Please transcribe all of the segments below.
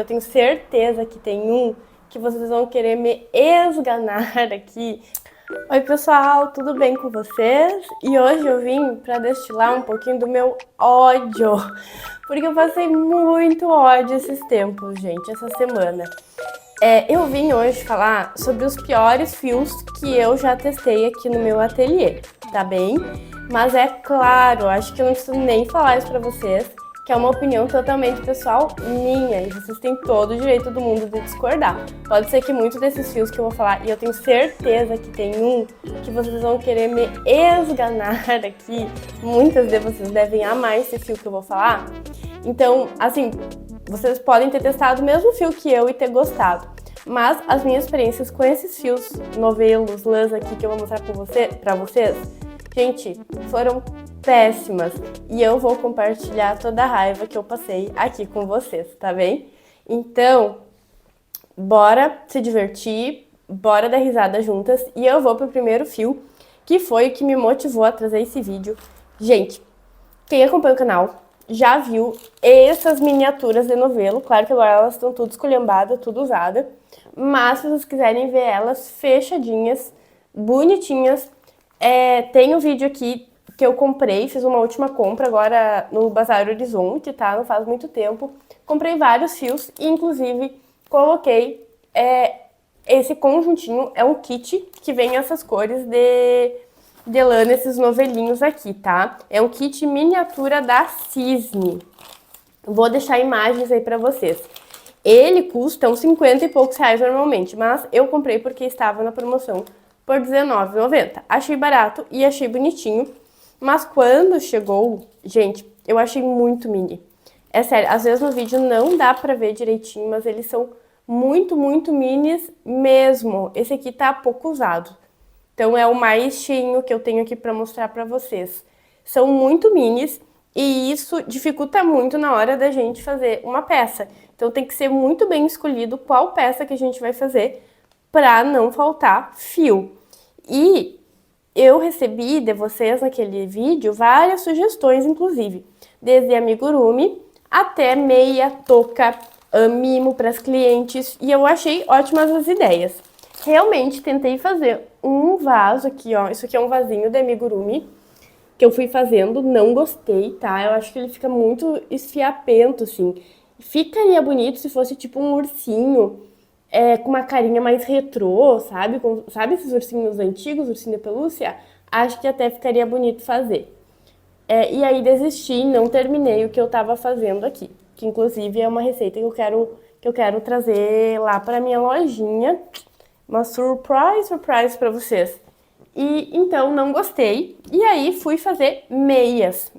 Eu tenho certeza que tem um que vocês vão querer me esganar aqui. Oi pessoal, tudo bem com vocês? E hoje eu vim para destilar um pouquinho do meu ódio, porque eu passei muito ódio esses tempos, gente, essa semana. Eu vim hoje falar sobre os piores fios que eu já testei aqui no meu ateliê, tá bem? Mas é claro, acho que eu não preciso nem falar isso pra vocês, que é uma opinião totalmente pessoal minha, e vocês têm todo o direito do mundo de discordar. Pode ser que muitos desses fios que eu vou falar, e eu tenho certeza que tem um que vocês vão querer me esganar aqui, muitas de vocês devem amar esse fio que eu vou falar. Então, assim, vocês podem ter testado o mesmo fio que eu e ter gostado, mas as minhas experiências com esses fios novelos, lãs aqui que eu vou mostrar pra vocês, gente, foram péssimas e eu vou compartilhar toda a raiva que eu passei aqui com vocês, tá bem? Então, bora se divertir, bora dar risada juntas e eu vou pro primeiro fio, que foi o que me motivou a trazer esse vídeo. Gente, quem acompanha o canal já viu essas miniaturas de novelo, claro que agora elas estão tudo esculhambadas, tudo usada, mas se vocês quiserem ver elas fechadinhas, bonitinhas, tem um vídeo aqui que eu comprei, fiz uma última compra agora no Bazar Horizonte, tá? Não faz muito tempo. Comprei vários fios e inclusive coloquei esse conjuntinho, é um kit que vem essas cores de lã nesses novelinhos aqui, tá? É um kit miniatura da Cisne. Vou deixar imagens aí pra vocês. Ele custa uns 50 e poucos reais normalmente, mas eu comprei porque estava na promoção por R$19,90. Achei barato e achei bonitinho, mas quando chegou, gente, eu achei muito mini. É sério, às vezes no vídeo não dá pra ver direitinho, mas eles são muito, muito minis mesmo. Esse aqui tá pouco usado. Então é o mais cheinho que eu tenho aqui pra mostrar pra vocês. São muito minis e isso dificulta muito na hora da gente fazer uma peça. Então tem que ser muito bem escolhido qual peça que a gente vai fazer pra não faltar fio. E eu recebi de vocês naquele vídeo várias sugestões, inclusive, desde amigurumi até meia, touca, mimo para as clientes, e eu achei ótimas as ideias. Realmente tentei fazer um vaso aqui, ó, isso aqui é um vasinho de amigurumi, que eu fui fazendo, não gostei, tá? Eu acho que ele fica muito esfiapento, assim. Ficaria bonito se fosse tipo um ursinho, com uma carinha mais retrô, sabe? Sabe esses ursinhos antigos, ursinho de pelúcia? Acho que até ficaria bonito fazer. E aí desisti, não terminei o que eu tava fazendo aqui. Que inclusive é uma receita que eu quero trazer lá pra minha lojinha. Uma surprise pra vocês. E então não gostei. E aí fui fazer meias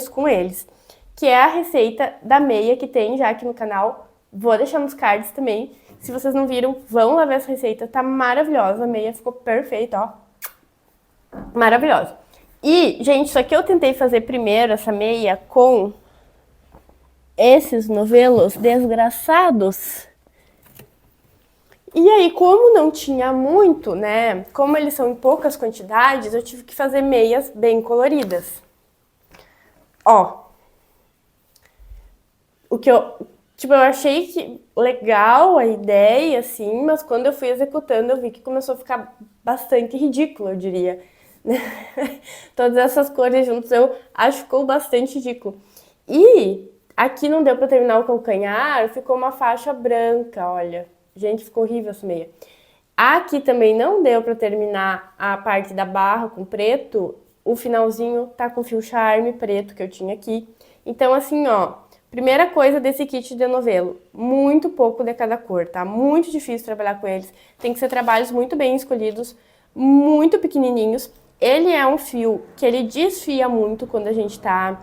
com eles. Que é a receita da meia que tem já aqui no canal. Vou deixar nos cards também. Se vocês não viram, vão lá ver essa receita. Tá maravilhosa, a meia ficou perfeita, ó. Maravilhosa. E, gente, só que eu tentei fazer primeiro essa meia com esses novelos desgraçados. E aí, como não tinha muito, né, como eles são em poucas quantidades, eu tive que fazer meias bem coloridas. Ó. O que eu achei que legal a ideia, assim, mas quando eu fui executando, eu vi que começou a ficar bastante ridículo, eu diria. Todas essas cores juntas, eu acho que ficou bastante ridículo. E aqui não deu pra terminar o calcanhar, ficou uma faixa branca, olha. Gente, ficou horrível essa meia. Aqui também não deu pra terminar a parte da barra com preto, o finalzinho tá com fio charme preto que eu tinha aqui. Então, assim, ó, primeira coisa desse kit de novelo, muito pouco de cada cor, tá? Muito difícil trabalhar com eles. Tem que ser trabalhos muito bem escolhidos, muito pequenininhos. Ele é um fio que ele desfia muito quando a gente tá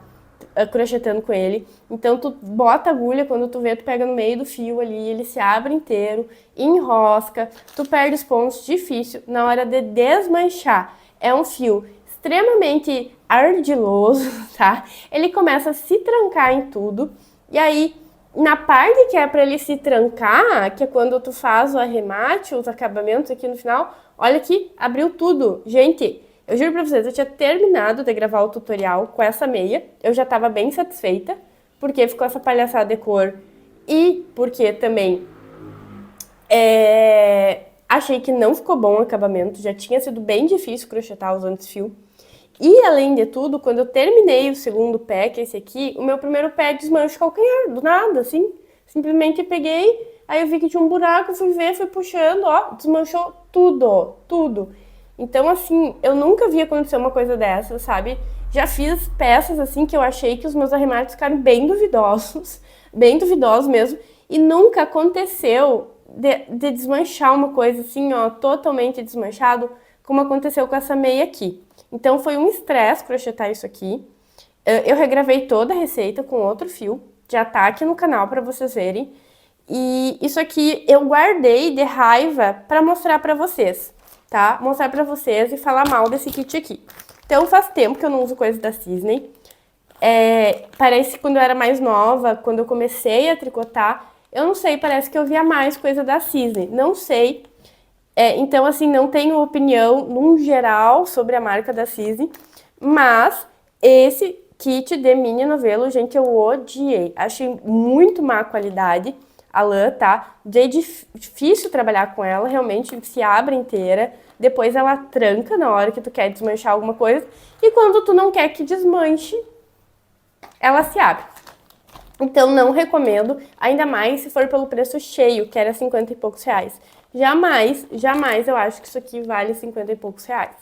crochetando com ele. Então tu bota a agulha, quando tu vê, tu pega no meio do fio ali, ele se abre inteiro, enrosca, tu perde os pontos, difícil na hora de desmanchar. É um fio extremamente ardiloso, tá? Ele começa a se trancar em tudo, e aí na parte que é para ele se trancar, que é quando tu faz o arremate, os acabamentos aqui no final, olha aqui, abriu tudo. Gente, eu juro pra vocês, eu tinha terminado de gravar o tutorial com essa meia, eu já tava bem satisfeita, porque ficou essa palhaçada de cor e porque também achei que não ficou bom o acabamento, já tinha sido bem difícil crochetar usando esse fio. E, além de tudo, quando eu terminei o segundo pé, que é esse aqui, o meu primeiro pé desmancha o calcanhar, do nada, assim. Simplesmente peguei, aí eu vi que tinha um buraco, fui ver, fui puxando, ó, desmanchou tudo, tudo. Então, assim, eu nunca vi acontecer uma coisa dessa, sabe? Já fiz peças, assim, que eu achei que os meus arremates ficaram bem duvidosos, bem duvidosos mesmo, e nunca aconteceu de desmanchar uma coisa assim, ó, totalmente desmanchado, como aconteceu com essa meia aqui. Então foi um estresse crochetar isso aqui. Eu regravei toda a receita com outro fio, já tá aqui no canal para vocês verem. E isso aqui eu guardei de raiva para mostrar para vocês, tá? Mostrar para vocês e falar mal desse kit aqui. Então faz tempo que eu não uso coisa da Cisne. Parece que quando eu era mais nova, quando eu comecei a tricotar, eu não sei, parece que eu via mais coisa da Cisne. Não sei. Então, assim, não tenho opinião, num geral, sobre a marca da Cisne. Mas esse kit de mini novelo, gente, eu odiei. Achei muito má qualidade a lã, tá? É difícil trabalhar com ela, realmente se abre inteira. Depois ela tranca na hora que tu quer desmanchar alguma coisa. E quando tu não quer que desmanche, ela se abre. Então não recomendo, ainda mais se for pelo preço cheio, que era 50 e poucos reais. Jamais, jamais eu acho que isso aqui vale 50 e poucos reais.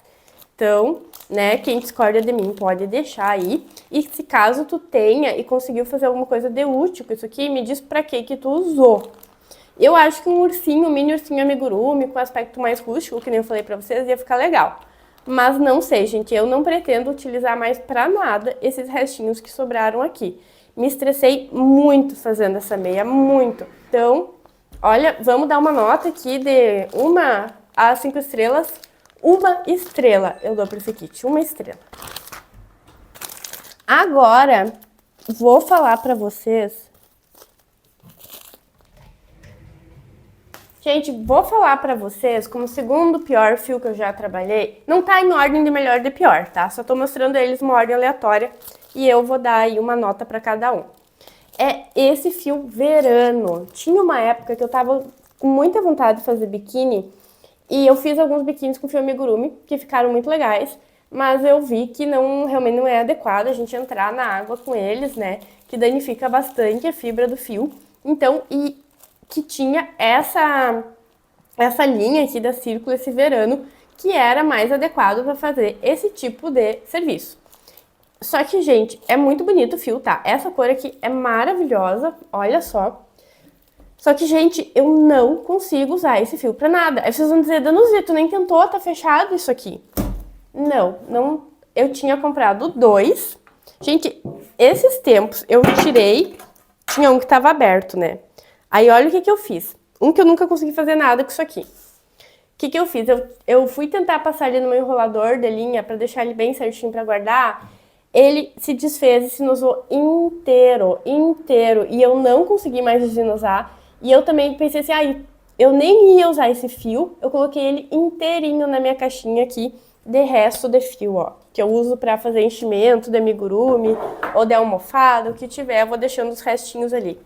Então, né, quem discorda de mim pode deixar aí. E se caso tu tenha e conseguiu fazer alguma coisa de útil com isso aqui, me diz pra que tu usou. Eu acho que um ursinho, um mini ursinho amigurumi, com aspecto mais rústico, que nem eu falei pra vocês, ia ficar legal. Mas não sei, gente, eu não pretendo utilizar mais pra nada esses restinhos que sobraram aqui. Me estressei muito fazendo essa meia, muito. Então, olha, vamos dar uma nota aqui de 1 a 5 estrelas. 1 estrela eu dou pra esse kit, 1 estrela. Agora, vou falar pra vocês... Gente, vou falar pra vocês como o segundo pior fio que eu já trabalhei. Não tá em ordem de melhor de pior, tá? Só tô mostrando eles uma ordem aleatória e eu vou dar aí uma nota pra cada um. É esse fio verano. Tinha uma época que eu tava com muita vontade de fazer biquíni e eu fiz alguns biquínis com fio amigurumi que ficaram muito legais, mas eu vi que realmente não é adequado a gente entrar na água com eles, né? Que danifica bastante a fibra do fio. Então, que tinha essa linha aqui da Círculo esse verano, que era mais adequado para fazer esse tipo de serviço. Só que, gente, é muito bonito o fio, tá? Essa cor aqui é maravilhosa, olha só. Só que, gente, eu não consigo usar esse fio pra nada. Aí vocês vão dizer, Danuzia, tu nem tentou, tá fechado isso aqui. Não, eu tinha comprado 2. Gente, esses tempos eu tirei, tinha um que tava aberto, né? Aí olha o que eu fiz. Que eu nunca consegui fazer nada com isso aqui. O que eu fiz? Eu fui tentar passar ele no meu enrolador de linha pra deixar ele bem certinho pra guardar. Ele se desfez e se nosou inteiro. E eu não consegui mais desenosar. E eu também pensei assim, eu nem ia usar esse fio. Eu coloquei ele inteirinho na minha caixinha aqui de resto de fio, ó. Que eu uso pra fazer enchimento de amigurumi ou de almofada, o que tiver. Eu vou deixando os restinhos ali.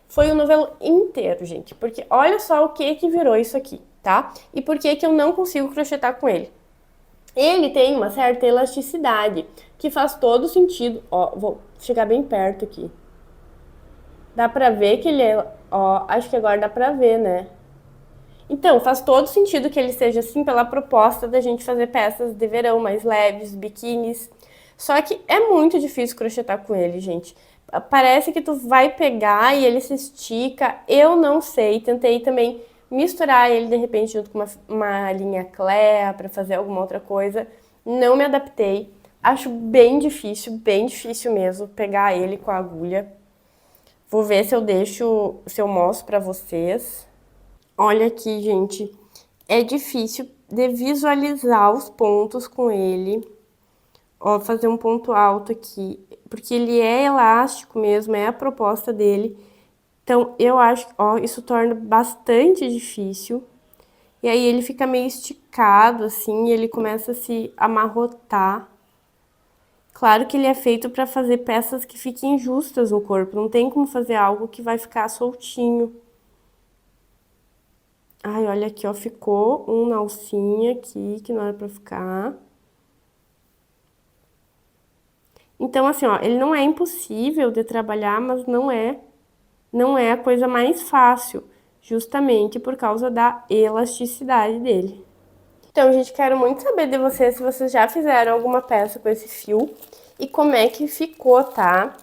Foi o novelo inteiro, gente, porque olha só o que virou isso aqui, tá? E por que eu não consigo crochetar com ele. Ele tem uma certa elasticidade, que faz todo sentido. Ó, vou chegar bem perto aqui. Dá pra ver que ele é... Ó, acho que agora dá pra ver, né? Então, faz todo sentido que ele seja assim pela proposta da gente fazer peças de verão mais leves, biquínis. Só que é muito difícil crochetar com ele, gente. Parece que tu vai pegar e ele se estica. Eu não sei. Tentei também misturar ele de repente junto com uma linha Clea para fazer alguma outra coisa. Não me adaptei. Acho bem difícil mesmo pegar ele com a agulha. Vou ver se eu mostro pra vocês. Olha aqui, gente. É difícil de visualizar os pontos com ele. Ó, fazer um ponto alto aqui, porque ele é elástico mesmo, é a proposta dele. Então, eu acho, ó, isso torna bastante difícil. E aí ele fica meio esticado, assim, e ele começa a se amarrotar. Claro que ele é feito para fazer peças que fiquem justas no corpo, não tem como fazer algo que vai ficar soltinho. Ai, olha aqui, ó, ficou na alcinha aqui, que não era pra ficar. Então, assim, ó, ele não é impossível de trabalhar, mas não é a coisa mais fácil, justamente por causa da elasticidade dele. Então, gente, quero muito saber de vocês se vocês já fizeram alguma peça com esse fio e como é que ficou, tá?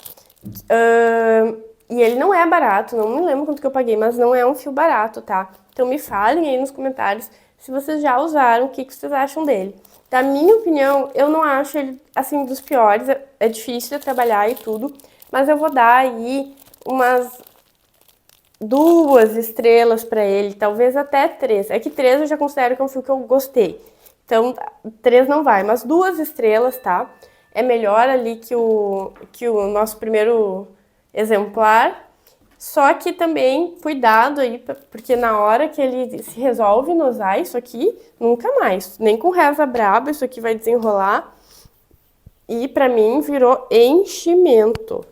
E ele não é barato, não me lembro quanto que eu paguei, mas não é um fio barato, tá? Então me falem aí nos comentários se vocês já usaram, o que vocês acham dele. Da minha opinião, eu não acho ele, assim, dos piores, é difícil de trabalhar e tudo, mas eu vou dar aí umas 2 estrelas pra ele, talvez até 3. É que 3 eu já considero que é um fio que eu gostei. Então, 3 não vai, mas 2 estrelas, tá? É melhor ali que o nosso primeiro exemplar. Só que também cuidado aí, porque na hora que ele se resolve em usar isso aqui, nunca mais. Nem com reza braba isso aqui vai desenrolar. E pra mim virou enchimento.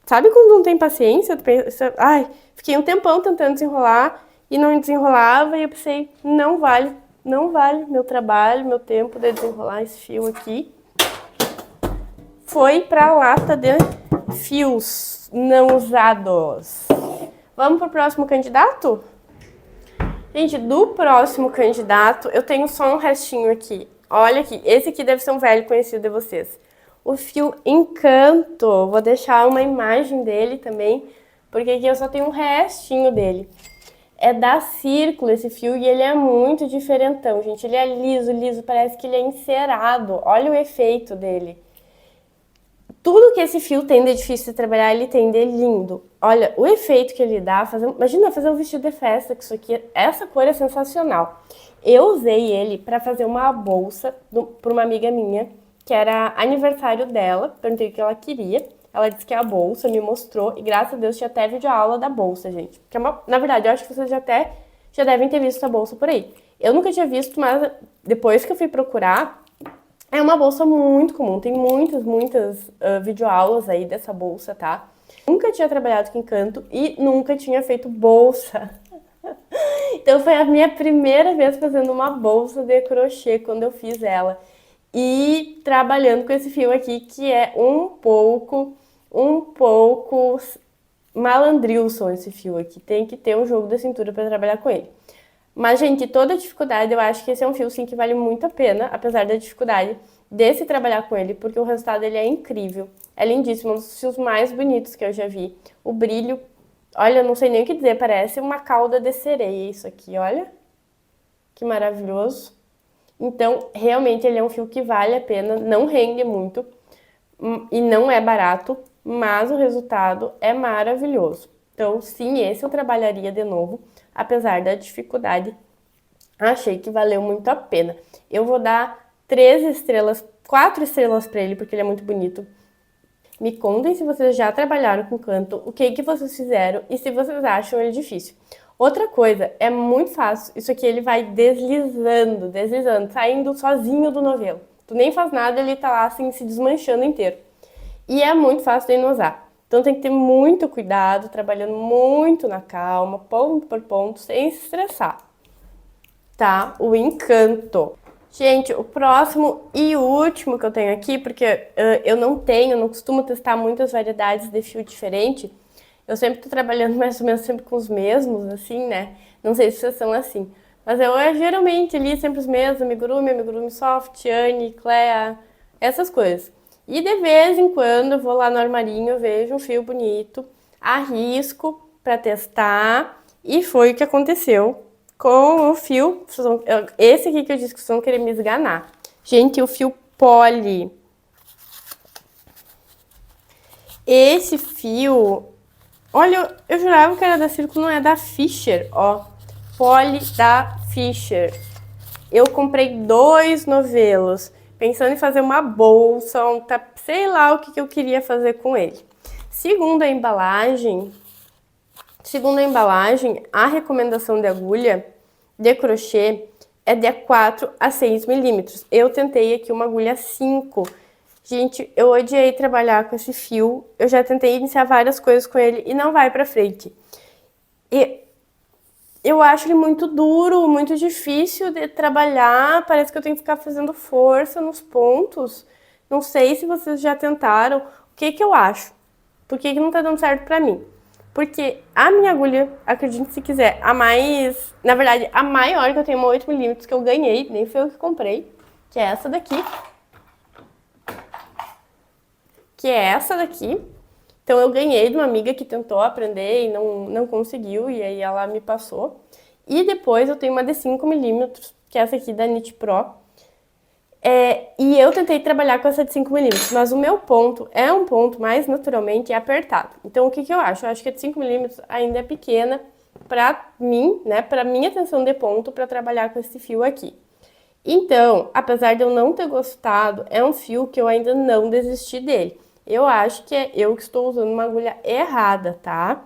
Sabe quando não tem paciência? Tu pensa, ai, fiquei um tempão tentando desenrolar e não desenrolava e eu pensei, não vale meu trabalho, meu tempo de desenrolar esse fio aqui. Foi pra lata de fios não usados. Vamos pro próximo candidato? Gente, do próximo candidato, eu tenho só um restinho aqui. Olha aqui, esse aqui deve ser um velho conhecido de vocês. O fio Encanto. Vou deixar uma imagem dele também, porque aqui eu só tenho um restinho dele. É da Círculo esse fio e ele é muito diferentão, gente. Ele é liso, parece que ele é encerado. Olha o efeito dele. Tudo que esse fio tem de difícil de trabalhar, ele tem de lindo. Olha, o efeito que ele dá, imagina fazer um vestido de festa com isso aqui, essa cor é sensacional. Eu usei ele para fazer uma bolsa para uma amiga minha, que era aniversário dela, perguntei o que ela queria. Ela disse que a bolsa me mostrou e graças a Deus tinha até videoaula da bolsa, gente. Que é na verdade, eu acho que vocês já devem ter visto a bolsa por aí. Eu nunca tinha visto, mas depois que eu fui procurar, é uma bolsa muito comum, tem muitas videoaulas aí dessa bolsa, tá? Nunca tinha trabalhado com Encanto e nunca tinha feito bolsa. Então foi a minha primeira vez fazendo uma bolsa de crochê quando eu fiz ela. E trabalhando com esse fio aqui, que é um pouco malandrilson esse fio aqui. Tem que ter um jogo da cintura para trabalhar com ele. Mas, gente, toda a dificuldade, eu acho que esse é um fio, sim, que vale muito a pena, apesar da dificuldade de se trabalhar com ele, porque o resultado ele é incrível. É lindíssimo, um dos fios mais bonitos que eu já vi. O brilho, olha, não sei nem o que dizer, parece uma cauda de sereia isso aqui, olha. Que maravilhoso. Então, realmente, ele é um fio que vale a pena, não rende muito e não é barato, mas o resultado é maravilhoso. Então, sim, esse eu trabalharia de novo, apesar da dificuldade. Achei que valeu muito a pena. Eu vou dar 3 estrelas, 4 estrelas para ele, porque ele é muito bonito. Me contem se vocês já trabalharam com canto, o que vocês fizeram e se vocês acham ele difícil. Outra coisa, é muito fácil, isso aqui ele vai deslizando, saindo sozinho do novelo. Tu nem faz nada, ele tá lá assim, se desmanchando inteiro. E é muito fácil de enosar. Então tem que ter muito cuidado, trabalhando muito na calma, ponto por ponto, sem se estressar. Tá? O Encanto. Gente, o próximo e último que eu tenho aqui, porque eu não costumo testar muitas variedades de fio diferente. Eu sempre tô trabalhando mais ou menos sempre com os mesmos, assim, né? Não sei se vocês são assim. Mas eu geralmente ali sempre os mesmos, amigurumi soft, Anne, Clea, essas coisas. E de vez em quando eu vou lá no armarinho, vejo um fio bonito, arrisco pra testar. E foi o que aconteceu com o fio. Esse aqui que eu disse que vocês vão querer me esganar. Gente, o fio Poly. Esse fio... Olha, eu jurava que era da Círculo, não é da Fischer, ó. Poly da Fischer. Eu comprei 2 novelos, pensando em fazer uma bolsa, sei lá o que eu queria fazer com ele. Segundo a embalagem, a recomendação de agulha de crochê é de 4 a 6 milímetros. Eu tentei aqui uma agulha 5. Gente, eu odiei trabalhar com esse fio. Eu já tentei iniciar várias coisas com ele e não vai pra frente. E eu acho ele muito duro, muito difícil de trabalhar. Parece que eu tenho que ficar fazendo força nos pontos. Não sei se vocês já tentaram. O que que eu acho? Por que que não tá dando certo pra mim? Porque a minha agulha, acredite se quiser, a mais... Na verdade, a maior que eu tenho, uma 8mm, que eu ganhei, nem foi eu que comprei, que é essa daqui. Então eu ganhei de uma amiga que tentou aprender e não conseguiu, e aí ela me passou. E depois eu tenho uma de 5mm, que é essa aqui da Nit Pro. E eu tentei trabalhar com essa de 5mm, mas o meu ponto é um ponto mais naturalmente apertado. Então o que que eu acho? Eu acho que a de 5mm ainda é pequena pra mim, né, pra minha tensão de ponto, pra trabalhar com esse fio aqui. Então, apesar de eu não ter gostado, é um fio que eu ainda não desisti dele. Eu acho que é eu que estou usando uma agulha errada, tá?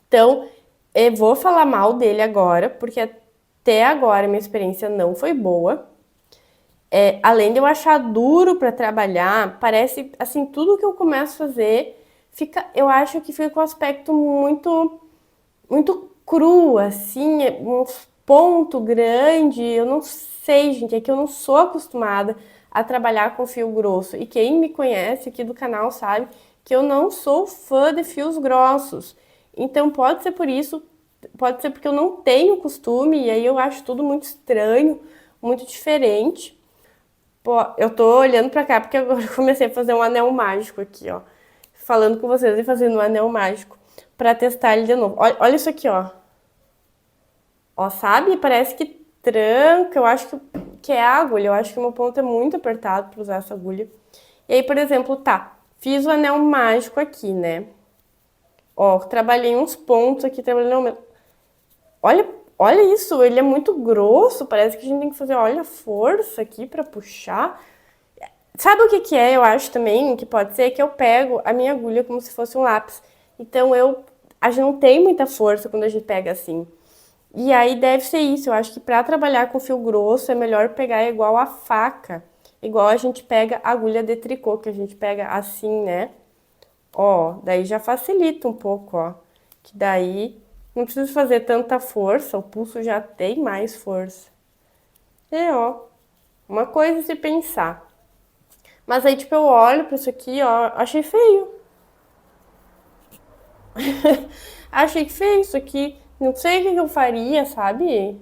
Então, eu vou falar mal dele agora, porque até agora minha experiência não foi boa. Além de eu achar duro para trabalhar, parece, assim, tudo que eu começo a fazer, eu acho que fica com um aspecto muito cru, assim, um ponto grande. Eu não sei, gente, é que eu não sou acostumada a trabalhar com fio grosso. E quem me conhece aqui do canal sabe que eu não sou fã de fios grossos. Então pode ser por isso, pode ser porque eu não tenho costume, e aí eu acho tudo muito estranho, muito diferente. Pô, eu tô olhando pra cá porque agora eu comecei a fazer um anel mágico aqui, ó. Falando com vocês e fazendo um anel mágico pra testar ele de novo. Olha isso aqui, ó. Ó, sabe? Parece que tranca. Eu acho que é a agulha. Eu acho que o meu ponto é muito apertado pra usar essa agulha. E aí, por exemplo, tá. Fiz o anel mágico aqui, né? Ó, trabalhei uns pontos aqui, trabalhei... Olha isso, ele é muito grosso. Parece que a gente tem que fazer, olha, força aqui pra puxar. Sabe o que que é, eu acho também, que pode ser? Que eu pego a minha agulha como se fosse um lápis. Então, a gente não tem muita força quando a gente pega assim. E aí deve ser isso, eu acho que pra trabalhar com fio grosso é melhor pegar igual a faca. Igual a gente pega a agulha de tricô, que a gente pega assim, né? Ó, daí já facilita um pouco, ó. Que daí não precisa fazer tanta força, o pulso já tem mais força. Ó, uma coisa se pensar. Mas aí, tipo, eu olho pra isso aqui, ó, achei feio. Achei feio isso aqui. Não sei o que eu faria, sabe?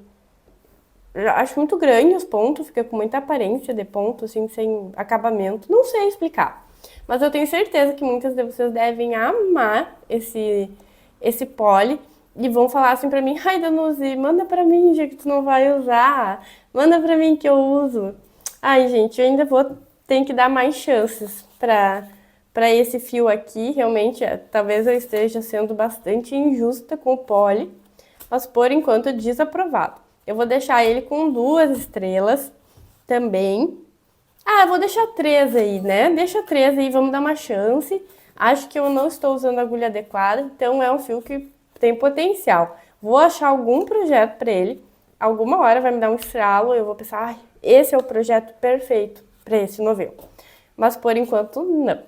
Eu acho muito grande os pontos, fica com muita aparência de ponto, assim, sem acabamento. Não sei explicar. Mas eu tenho certeza que muitas de vocês devem amar esse poly e vão falar assim pra mim: ai, Danuzi, manda pra mim, já que tu não vai usar. Manda pra mim que eu uso. Ai, gente, eu ainda tenho que dar mais chances pra esse fio aqui. Realmente, talvez eu esteja sendo bastante injusta com o poly, mas por enquanto desaprovado. Eu vou deixar ele com 2 estrelas também. Ah, eu vou deixar 3 aí, né? Deixa 3 aí, vamos dar uma chance. Acho que eu não estou usando a agulha adequada, então é um fio que tem potencial. Vou achar algum projeto para ele. Alguma hora vai me dar um estralo, eu vou pensar, ai, esse é o projeto perfeito para esse novelo. Mas por enquanto, não.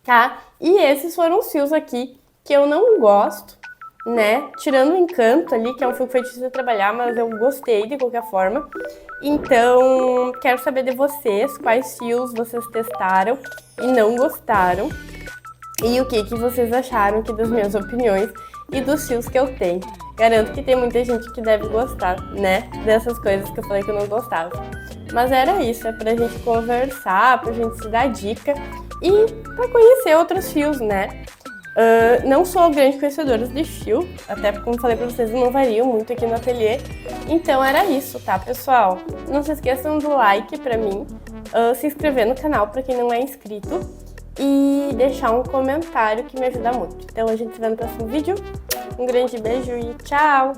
Tá? E esses foram os fios aqui que eu não gosto, né? Tirando o encanto ali, que é um fio que foi difícil de trabalhar, mas eu gostei de qualquer forma. Então, quero saber de vocês, quais fios vocês testaram e não gostaram. E o que vocês acharam aqui das minhas opiniões e dos fios que eu tenho. Garanto que tem muita gente que deve gostar, né? Dessas coisas que eu falei que eu não gostava. Mas era isso, é pra gente conversar, pra gente se dar dica e pra conhecer outros fios, né? Não sou grande conhecedora de fio, até porque, como falei pra vocês, não variam muito aqui no ateliê. Então era isso, tá, pessoal? Não se esqueçam do like pra mim, se inscrever no canal pra quem não é inscrito e deixar um comentário que me ajuda muito. Então a gente se vê no próximo vídeo. Um grande beijo e tchau!